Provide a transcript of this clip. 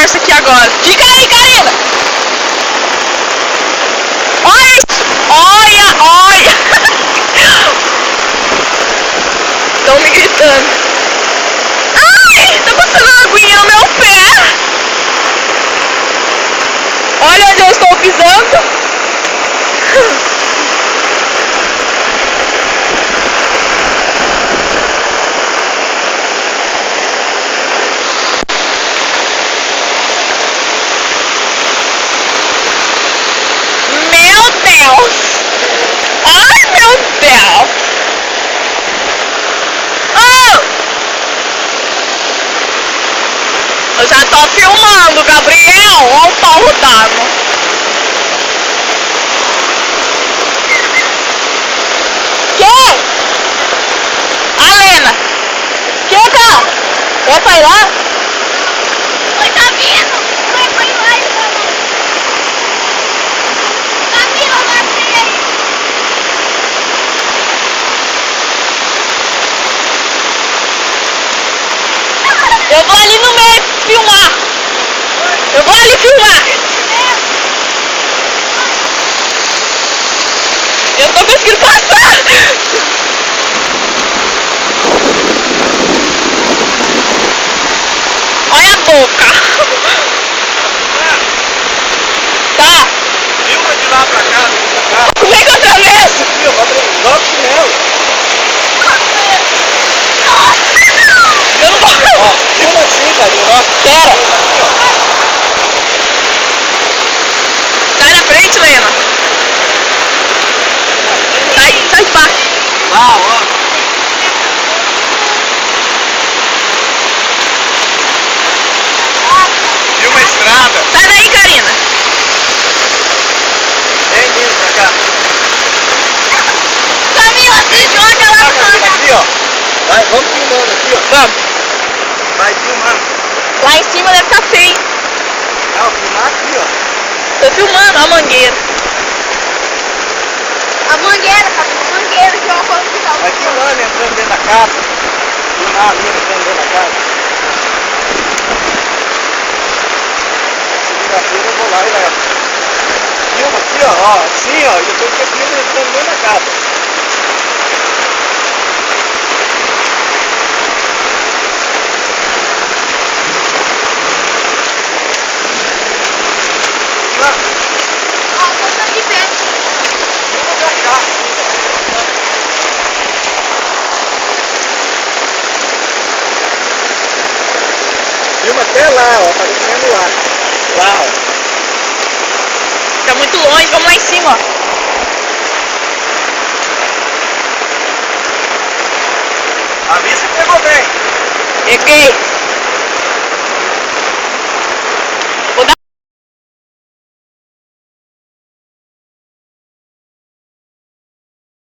conversa aqui agora. Fica aí, Karina! Olha isso! Olha! Estão me gritando. Ai! Tá passando uma aguinha no meu pé! Olha onde eu estou pisando! Ai, meu Deus! Oh! Eu já tô filmando, Gabriel! Olha o pau d'água! Que? Alena! Que, cara? Vai pra ir lá? Oi, tá vindo? Vai pra ir lá, irmão! Tá vindo, eu marquei aí! Eu vou ali no meio filmar. Eu vou ali filmar. Eu não tô conseguindo passar. Olha a boca. Tá. Filma de lá pra cá. Como é que eu atravesso? Logo chinelo. Eu não vou. Ó, filma assim, Karina, ó. Pera. Sai na frente, Lena. Sai embaixo. Lá, ó. Filma a estrada. Sai daí, Karina. Vem vindo pra cá. Camila, se joga lá no Karina, canto! aqui, ó. Vai, vamos filmando aqui, ó. Vamos. Vai filmando. Lá em cima deve estar feio. Não, filmar aqui, ó. Tô filmando a mangueira. A mangueira, cara, a mangueira que eu vou ficar. Vai filmando, entrando dentro da casa. Filmar ali, entrando dentro da casa. Segunda-feira eu vou lá e levo. Filma aqui, ó, assim, ó, e depois você filma entrando dentro da casa. Ó, vou estar aqui perto. Filma pra cá. Filma até lá, ó, aparecendo lá. Lá, ó. Tá muito longe, vamos lá em cima, ó. Avisa que pegou bem. Peguei.